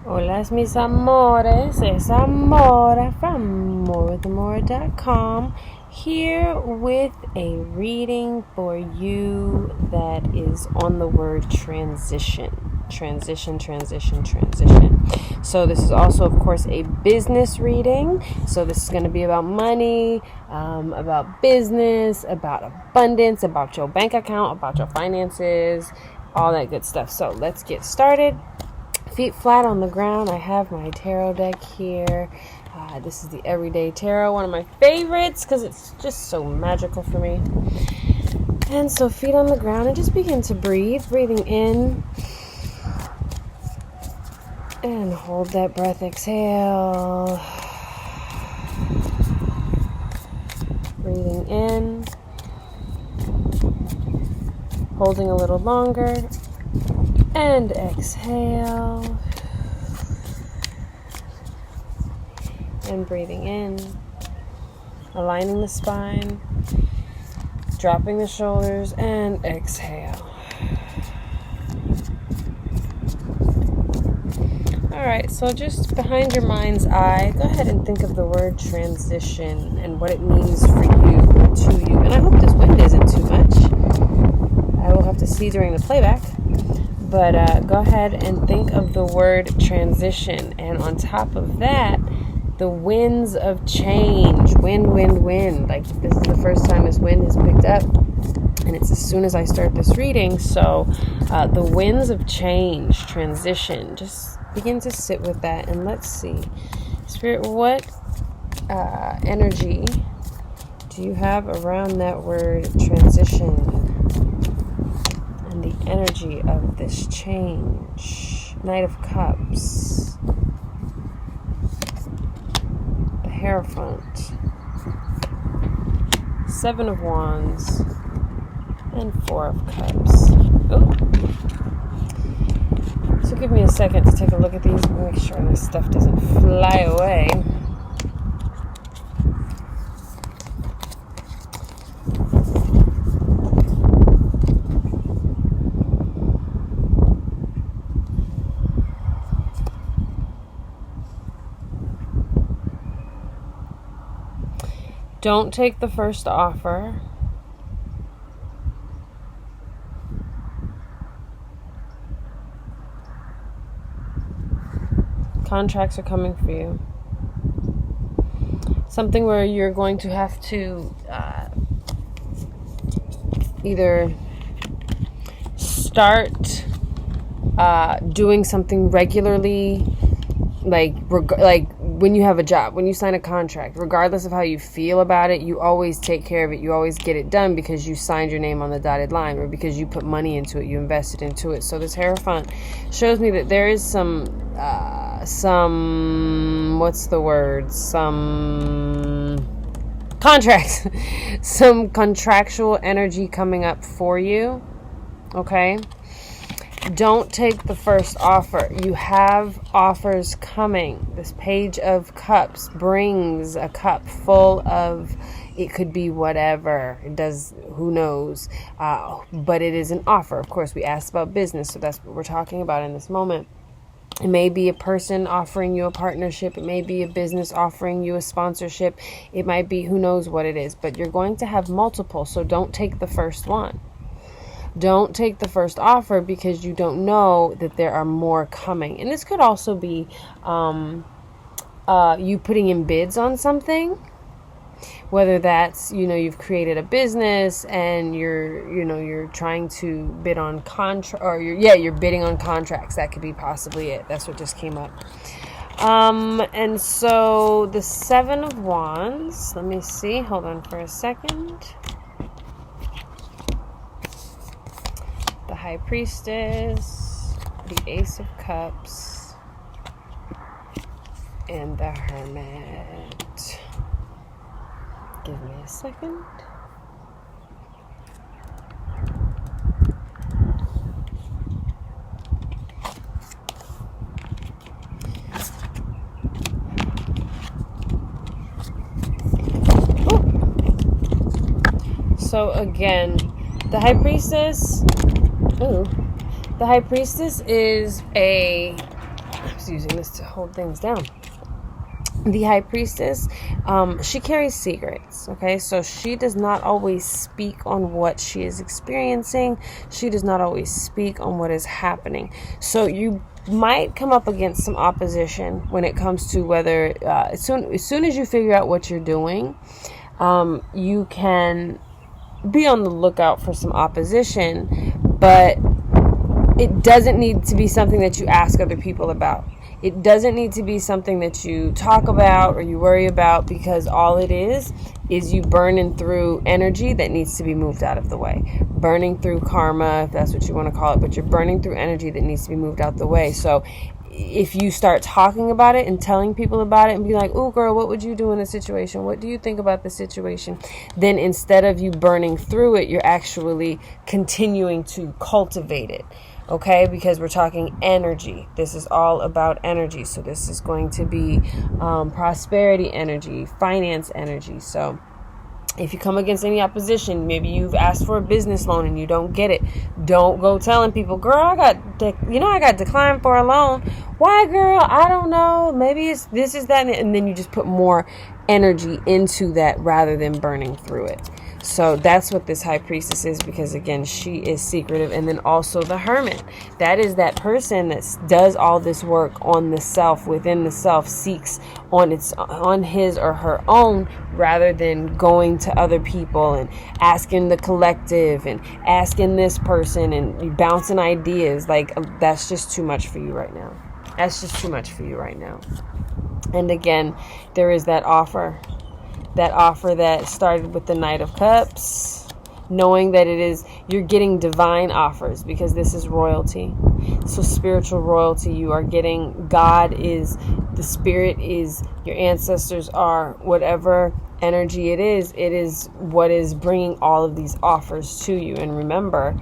Hola mis amores, es Amora from MoreWithAmora.com, here with a reading for you that is on the word transition. Transition. So this is also, of course, a business reading. So this is going to be about money, about business, about abundance, about your bank account, about your finances, all that good stuff. So let's get started. Feet flat on the ground. I have my tarot deck here. This is the Everyday Tarot, one of my favorites because it's just so magical for me. And so feet on the ground and just begin to breathe. Breathing in. And hold that breath. Exhale. Breathing in. Holding a little longer. And exhale. And breathing in. Aligning the spine. Dropping the shoulders. And exhale. Alright, so just behind your mind's eye, go ahead and think of the word transition and what it means for you, to you. And I hope this wind isn't too much. I will have to see during the playback. But go ahead and think of the word transition. And on top of that, the winds of change. Wind. Like, this is the first time this wind has picked up. And it's as soon as I start this reading. So the winds of change, transition. Just begin to sit with that. And let's see. Spirit, what energy do you have around that word transition? The energy of this change. Knight of Cups. The Hierophant. Seven of Wands. And Four of Cups. Oh. So give me a second to take a look at these and make sure this stuff doesn't fly away. Don't take the first offer. Contracts are coming for you. Something where you're going to have to either start doing something regularly, like when you have a job, when you sign a contract, regardless of how you feel about it, you always take care of it. You always get it done because you signed your name on the dotted line, or because you put money into it, you invested into it. So this Hierophant shows me that there is some contracts, some contractual energy coming up for you. Okay. Don't take the first offer. You have offers coming. This Page of Cups brings a cup full of, it could be whatever. It does, who knows? But it is an offer. Of course, we asked about business, so that's what we're talking about in this moment. It may be a person offering you a partnership. It may be a business offering you a sponsorship. It might be, who knows what it is. But you're going to have multiple, so don't take the first one. Don't take the first offer because you don't know that there are more coming. And this could also be you putting in bids on something. Whether that's, you've created a business and you're trying to bid on you're bidding on contracts. That could be possibly it. That's what just came up. And so the Seven of Wands. Let me see. Hold on for a second. The High Priestess, the Ace of Cups, and the Hermit. Give me a second. So again, the High Priestess. The High Priestess is just using this to hold things down. The High Priestess, she carries secrets, okay? So she does not always speak on what she is experiencing. She does not always speak on what is happening. So you might come up against some opposition when it comes to whether, as soon as you figure out what you're doing, you can be on the lookout for some opposition, but it doesn't need to be something that you ask other people about. It doesn't need to be something that you talk about or you worry about, because all it is you burning through energy that needs to be moved out of the way. Burning through karma, if that's what you want to call it, but you're burning through energy that needs to be moved out the way. So if you start talking about it and telling people about it and be like, "Oh girl, what would you do in a situation? What do you think about the situation?" Then instead of you burning through it, you're actually continuing to cultivate it. Okay, because we're talking energy. This is all about energy. So this is going to be prosperity energy, finance energy. So if you come against any opposition, maybe you've asked for a business loan and you don't get it, don't go telling people, "Girl, I got declined for a loan." Why, girl? I don't know. Maybe it's this, is that, and then you just put more energy into that rather than burning through it. So that's what this High Priestess is, because again, she is secretive. And then also the Hermit. That is that person that does all this work on the self, within the self, seeks on his or her own, rather than going to other people and asking the collective and asking this person and bouncing ideas. Like, that's just too much for you right now. That's just too much for you right now. And again, there is that offer that started with the Knight of Cups, knowing that you're getting divine offers, because this is royalty. So spiritual royalty, you are getting. God is, the spirit is, your ancestors are, whatever energy it is what is bringing all of these offers to you. And remember,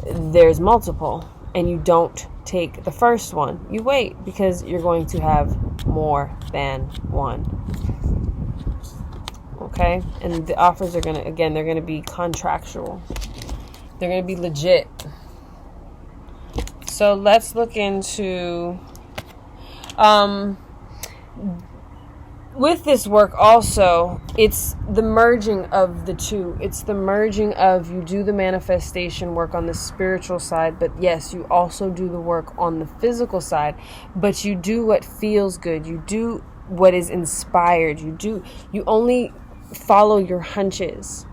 there's multiple, and you don't take the first one. You wait, because you're going to have more than one. Okay, and the offers are they're going to be contractual. They're going to be legit. So let's look into, with this work also, it's the merging of the two. It's the merging of, you do the manifestation work on the spiritual side, but yes, you also do the work on the physical side, but you do what feels good. You do what is inspired. You only follow your hunches.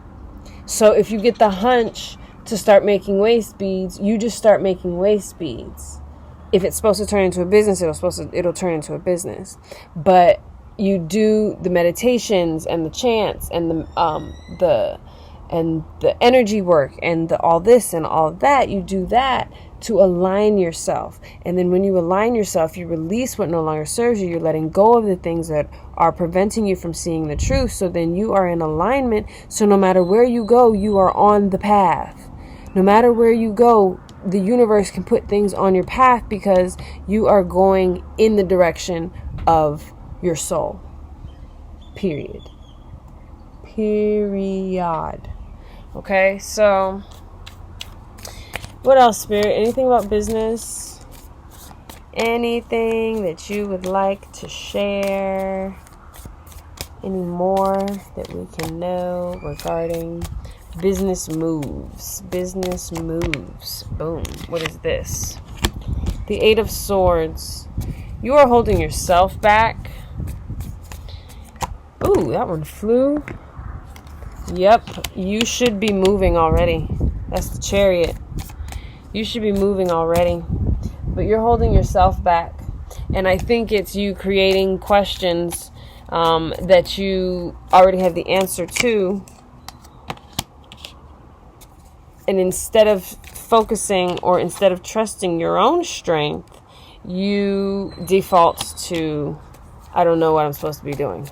So if you get the hunch to start making waist beads, you just start making waist beads. If it's supposed to turn into a business, it'll turn into a business. But you do the meditations and the chants and the energy work and all this and all that. You do that to align yourself. And then when you align yourself, you release what no longer serves you. You're letting go of the things that are preventing you from seeing the truth. So then you are in alignment. So no matter where you go, you are on the path. No matter where you go, the universe can put things on your path, because you are going in the direction of your soul. Period. Okay, so what else, Spirit? Anything about business? Anything that you would like to share? Any more that we can know regarding business moves? Business moves. Boom. What is this? The Eight of Swords. You are holding yourself back. Ooh, that one flew. Yep, you should be moving already. That's the Chariot. You should be moving already. But you're holding yourself back. And I think it's you creating questions that you already have the answer to. And instead of focusing, or instead of trusting your own strength, you default to, I don't know what I'm supposed to be doing.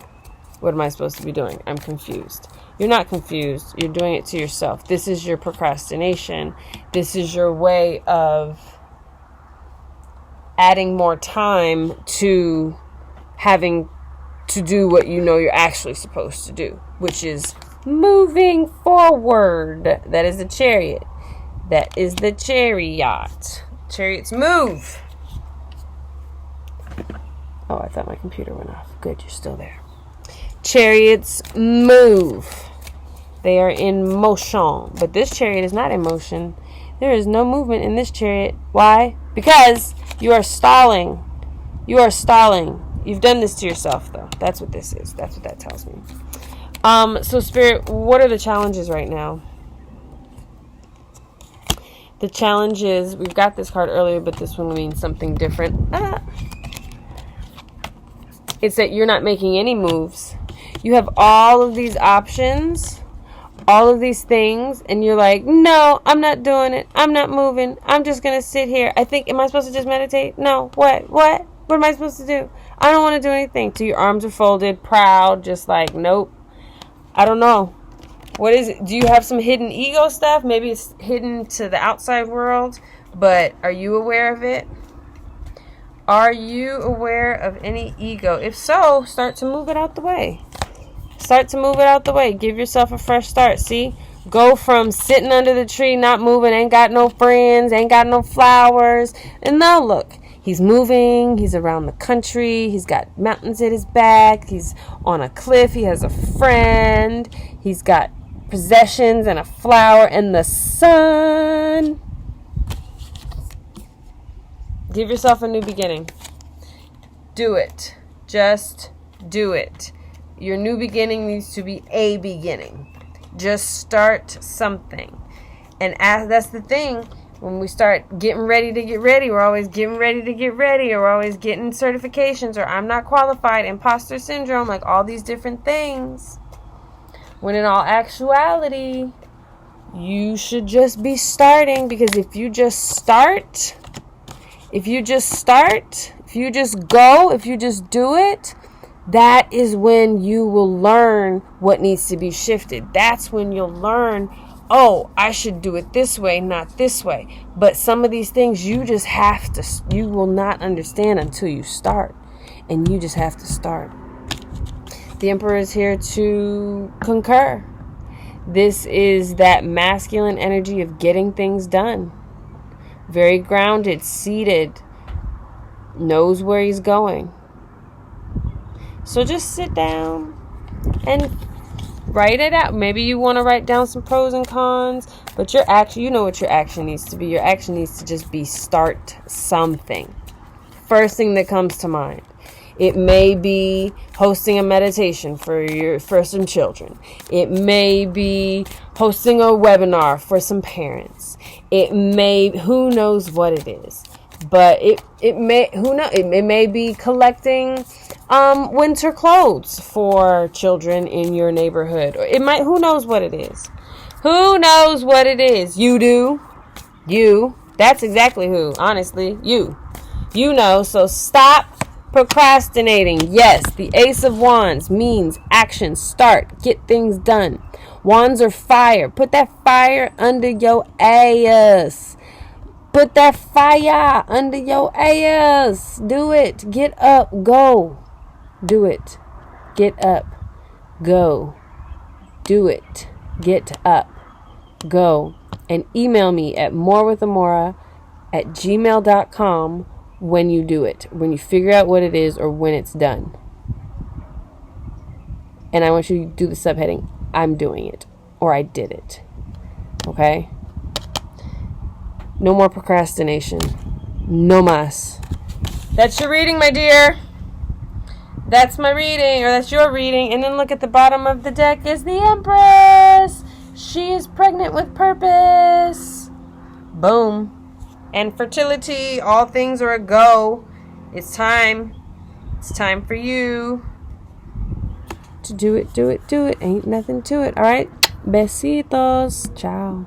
What am I supposed to be doing? I'm confused. You're not confused. You're doing it to yourself. This is your procrastination. This is your way of adding more time to having to do what you know you're actually supposed to do, which is moving forward. That is the Chariot. That is the Chariot. Chariots move. Oh, I thought my computer went off. Good, you're still there. Chariots move. They are in motion. But this chariot is not in motion. There is no movement in this chariot. Why? Because you are stalling. You are stalling. You've done this to yourself, though. That's what this is. That's what that tells me. So, Spirit, what are the challenges right now? The challenge is, we've got this card earlier, but this one means something different. It's that you're not making any moves. You have all of these options, all of these things, and you're like, no, I'm not doing it. I'm not moving. I'm just going to sit here. I think, am I supposed to just meditate? No. What? What am I supposed to do? I don't want to do anything. So your arms are folded, proud, just like, nope. I don't know. What is it? Do you have some hidden ego stuff? Maybe it's hidden to the outside world, but are you aware of it? Are you aware of any ego? If so, start to move it out the way. Start to move it out the way. Give yourself a fresh start. See? Go from sitting under the tree, not moving, ain't got no friends, ain't got no flowers. And now look, he's moving. He's around the country. He's got mountains at his back. He's on a cliff. He has a friend. He's got possessions and a flower and the sun. Give yourself a new beginning. Do it. Just do it. Your new beginning needs to be a beginning. Just start something. And that's the thing. When we start getting ready to get ready, we're always getting ready to get ready, or we're always getting certifications, or I'm not qualified, imposter syndrome, like all these different things. When in all actuality, you should just be starting, because if you just start, if you just go, if you just do it, that is when you will learn what needs to be shifted. That's when you'll learn, oh, I should do it this way, not this way. But some of these things you will not understand until you start. And you just have to start. The Emperor is here to concur. This is that masculine energy of getting things done. Very grounded, seated, knows where he's going. So just sit down and write it out. Maybe you want to write down some pros and cons, but your action, you know what your action needs to be. Your action needs to just be start something. First thing that comes to mind. It may be hosting a meditation for some children. It may be hosting a webinar for some parents. It may, who knows what it is. But it may be collecting winter clothes for children in your neighborhood. Or it might, who knows what it is. Who knows what it is? You do. You. That's exactly who, honestly. You. You know, so stop procrastinating. Yes, the Ace of Wands means action, start, get things done. Wands are fire. Put that fire under your ass. Put that fire under your ass. Do it. Get up. Go. Do it. Get up. Go. Do it. Get up. Go. And email me at morewithamora@gmail.com when you do it. When you figure out what it is or when it's done. And I want you to do the subheading, I'm doing it. Or I did it. Okay? No more procrastination. No mas. That's your reading, my dear. That's my reading, or that's your reading. And then look at the bottom of the deck is the Empress. She is pregnant with purpose. Boom. And fertility, all things are a go. It's time. It's time for you to do it, do it, do it. Ain't nothing to it. All right? Besitos. Ciao.